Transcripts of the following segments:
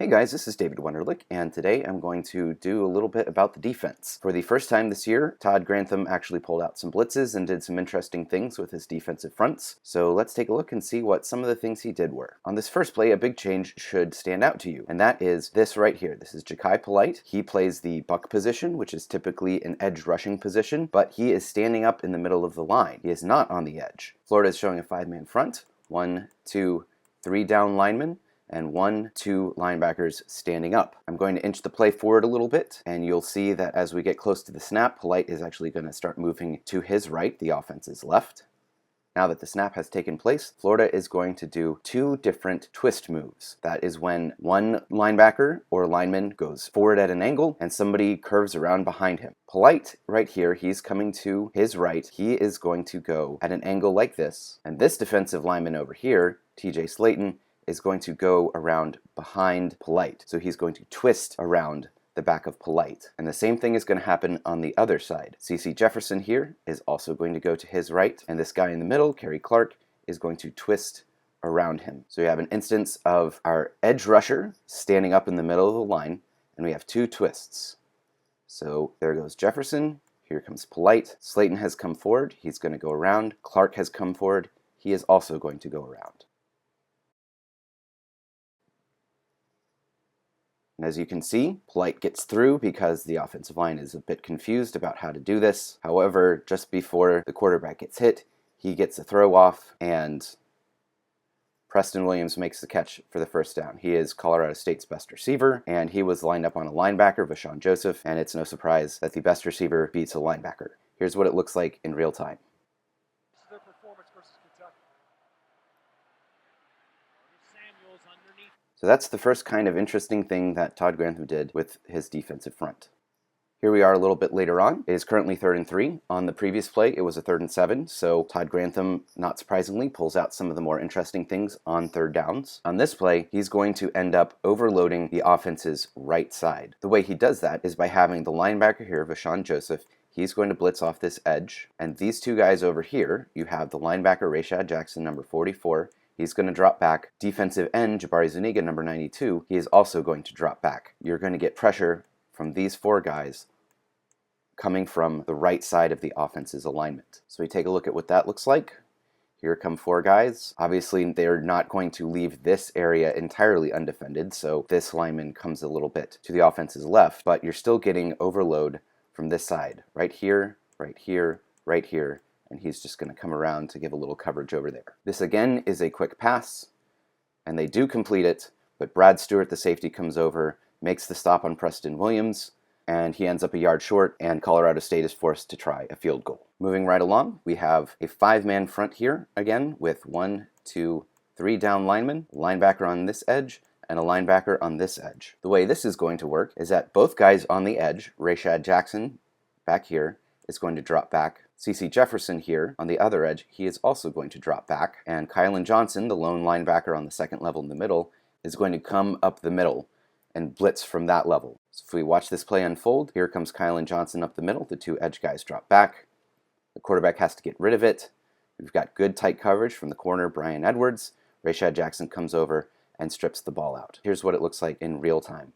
Hey guys, this is David Wunderlich, and today I'm going to do a little bit about the defense. For the first time this year, Todd Grantham actually pulled out some blitzes and did some interesting things with his defensive fronts. So let's take a look and see what some of the things he did were. On this first play, a big change should stand out to you, and that is this right here. This is Ja'Kai Polite. He plays the buck position, which is typically an edge rushing position, but he is standing up in the middle of the line. He is not on the edge. Florida is showing a 5-man front. 1, 2, 3 down linemen, and 1, 2 linebackers standing up. I'm going to inch the play forward a little bit, and you'll see that as we get close to the snap, Polite is actually going to start moving to his right, the offense's left. Now that the snap has taken place, Florida is going to do 2 different twist moves. That is when one linebacker or lineman goes forward at an angle and somebody curves around behind him. Polite, right here, he's coming to his right. He is going to go at an angle like this, and this defensive lineman over here, TJ Slayton, is going to go around behind Polite. So he's going to twist around the back of Polite. And the same thing is going to happen on the other side. CeCe Jefferson here is also going to go to his right, and this guy in the middle, Kerry Clark, is going to twist around him. So we have an instance of our edge rusher standing up in the middle of the line, and we have 2 twists. So there goes Jefferson, here comes Polite. Slayton has come forward, he's going to go around. Clark has come forward, he is also going to go around. And as you can see, Polite gets through because the offensive line is a bit confused about how to do this. However, just before the quarterback gets hit, he gets a throw off, and Preston Williams makes the catch for the first down. He is Colorado State's best receiver, and he was lined up on a linebacker, Vashon Joseph, and it's no surprise that the best receiver beats a linebacker. Here's what it looks like in real time. This is their performance versus Kentucky. Underneath. So that's the first kind of interesting thing that Todd Grantham did with his defensive front. Here we are a little bit later on. It is currently 3rd and 3. On the previous play, it was a 3rd and 7, so Todd Grantham, not surprisingly, pulls out some of the more interesting things on 3rd downs. On this play, he's going to end up overloading the offense's right side. The way he does that is by having the linebacker here, Vashon Joseph. He's going to blitz off this edge, and these 2 guys over here, you have the linebacker, Rashad Jackson, number 44, he's going to drop back. Defensive end, Jabari Zuniga, number 92, he is also going to drop back. You're going to get pressure from these 4 guys coming from the right side of the offense's alignment. So we take a look at what that looks like. Here come 4 guys. Obviously, they're not going to leave this area entirely undefended, so this lineman comes a little bit to the offense's left, but you're still getting overload from this side. Right here, right here, right here, and he's just going to come around to give a little coverage over there. This again is a quick pass, and they do complete it, but Brad Stewart, the safety, comes over, makes the stop on Preston Williams, and he ends up a yard short, and Colorado State is forced to try a field goal. Moving right along, we have a 5-man front here, again, with 1, 2, 3 down linemen, linebacker on this edge, and a linebacker on this edge. The way this is going to work is that both guys on the edge, Rashad Jackson back here, is going to drop back. CeCe Jefferson here on the other edge, he is also going to drop back. And Kylan Johnson, the lone linebacker on the second level in the middle, is going to come up the middle and blitz from that level. So if we watch this play unfold, here comes Kylan Johnson up the middle. The 2 edge guys drop back. The quarterback has to get rid of it. We've got good tight coverage from the corner, Brian Edwards. Rashad Jackson comes over and strips the ball out. Here's what it looks like in real time.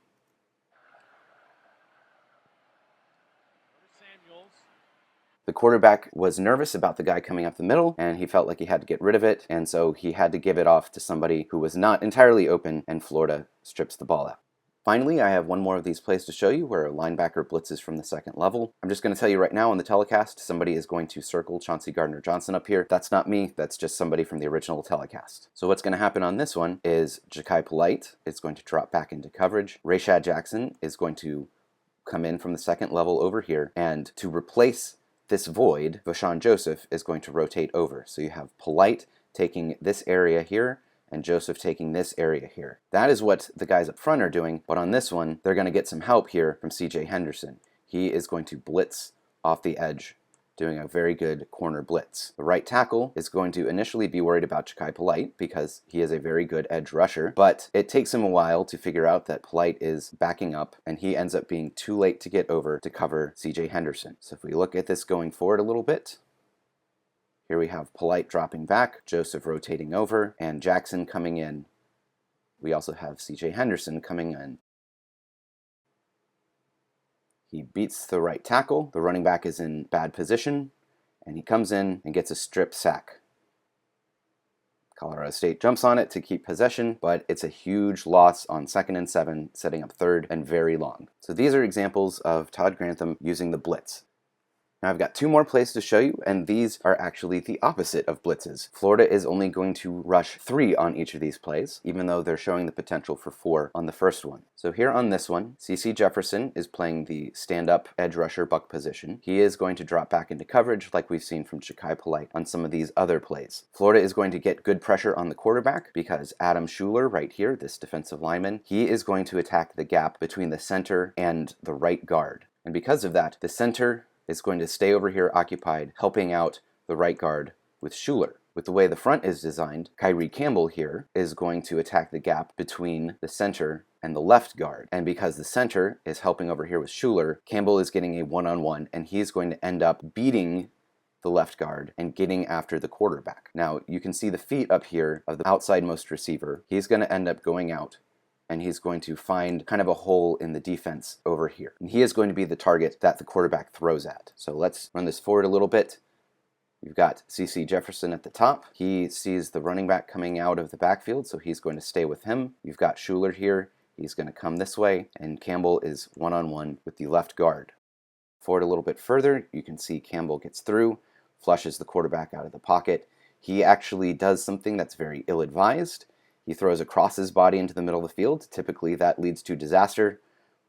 The quarterback was nervous about the guy coming up the middle, and he felt like he had to get rid of it, and so he had to give it off to somebody who was not entirely open, and Florida strips the ball out. Finally, I have one more of these plays to show you where a linebacker blitzes from the second level. I'm just going to tell you right now on the telecast, somebody is going to circle Chauncey Gardner-Johnson up here. That's not me, that's just somebody from the original telecast. So what's going to happen on this one is Ja'Kai Polite is going to drop back into coverage. Rashad Jackson is going to come in from the second level over here, and to replace this void, Vashon Joseph is going to rotate over. So you have Polite taking this area here, and Joseph taking this area here. That is what the guys up front are doing, but on this one, they're going to get some help here from CJ Henderson. He is going to blitz off the edge, doing a very good corner blitz. The right tackle is going to initially be worried about Ja'Kai Polite because he is a very good edge rusher, but it takes him a while to figure out that Polite is backing up, and he ends up being too late to get over to cover CJ Henderson. So if we look at this going forward a little bit, here we have Polite dropping back, Joseph rotating over, and Jackson coming in We also have CJ Henderson coming in. He beats the right tackle. The running back is in bad position, and he comes in and gets a strip sack. Colorado State jumps on it to keep possession, but it's a huge loss on 2nd and 7, setting up 3rd and very long. So these are examples of Todd Grantham using the blitz. Now I've got 2 more plays to show you, and these are actually the opposite of blitzes. Florida is only going to rush 3 on each of these plays, even though they're showing the potential for 4 on the first one. So here on this one, CC Jefferson is playing the stand-up edge rusher buck position. He is going to drop back into coverage like we've seen from Ja'Kai Polite on some of these other plays. Florida is going to get good pressure on the quarterback because Adam Schuler right here, this defensive lineman, he is going to attack the gap between the center and the right guard. And because of that, the center is going to stay over here occupied, helping out the right guard with Schuler. With the way the front is designed, Kyrie Campbell here is going to attack the gap between the center and the left guard. And because the center is helping over here with Schuler, Campbell is getting a one-on-one, and he's going to end up beating the left guard and getting after the quarterback. Now, you can see the feet up here of the outside-most receiver. He's going to end up going out, and he's going to find kind of a hole in the defense over here. And he is going to be the target that the quarterback throws at. So let's run this forward a little bit. You've got CC Jefferson at the top. He sees the running back coming out of the backfield, so he's going to stay with him. You've got Schuler here. He's going to come this way, and Campbell is one-on-one with the left guard. Forward a little bit further, you can see Campbell gets through, flushes the quarterback out of the pocket. He actually does something that's very ill-advised. He throws across his body into the middle of the field. Typically that leads to disaster,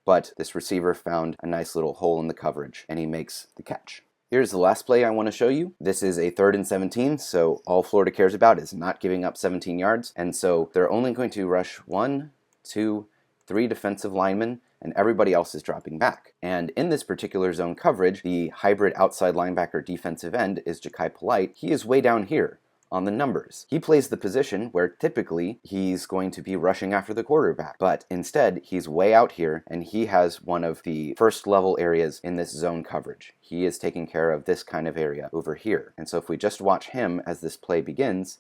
but this receiver found a nice little hole in the coverage, and he makes the catch. Here's the last play I want to show you. This is a 3rd and 17, so all Florida cares about is not giving up 17 yards, and so they're only going to rush 1, 2, 3 defensive linemen, and everybody else is dropping back. And in this particular zone coverage, the hybrid outside linebacker defensive end is Ja'Kai Polite. He is way down here on the numbers. He plays the position where typically he's going to be rushing after the quarterback, but instead he's way out here, and he has one of the first level areas in this zone coverage. He is taking care of this kind of area over here. And so if we just watch him as this play begins,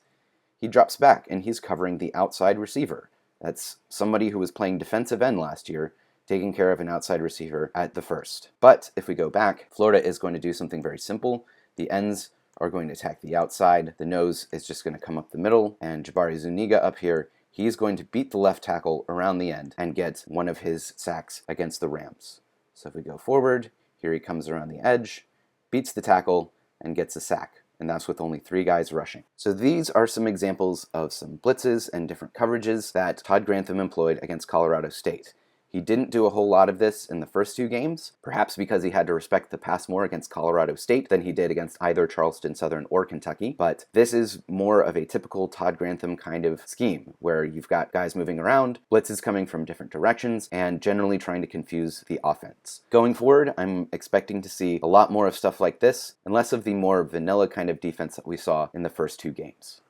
he drops back and he's covering the outside receiver. That's somebody who was playing defensive end last year, taking care of an outside receiver at the first. But if we go back, Florida is going to do something very simple. The ends are going to attack the outside. The nose is just going to come up the middle, and Jabari Zuniga up here, he's going to beat the left tackle around the end and get one of his sacks against the Rams. So if we go forward, here he comes around the edge, beats the tackle, and gets a sack. And that's with only 3 guys rushing. So these are some examples of some blitzes and different coverages that Todd Grantham employed against Colorado State. He didn't do a whole lot of this in the first 2 games, perhaps because he had to respect the pass more against Colorado State than he did against either Charleston Southern or Kentucky. But this is more of a typical Todd Grantham kind of scheme, where you've got guys moving around, blitzes coming from different directions, and generally trying to confuse the offense. Going forward, I'm expecting to see a lot more of stuff like this, and less of the more vanilla kind of defense that we saw in the first 2 games.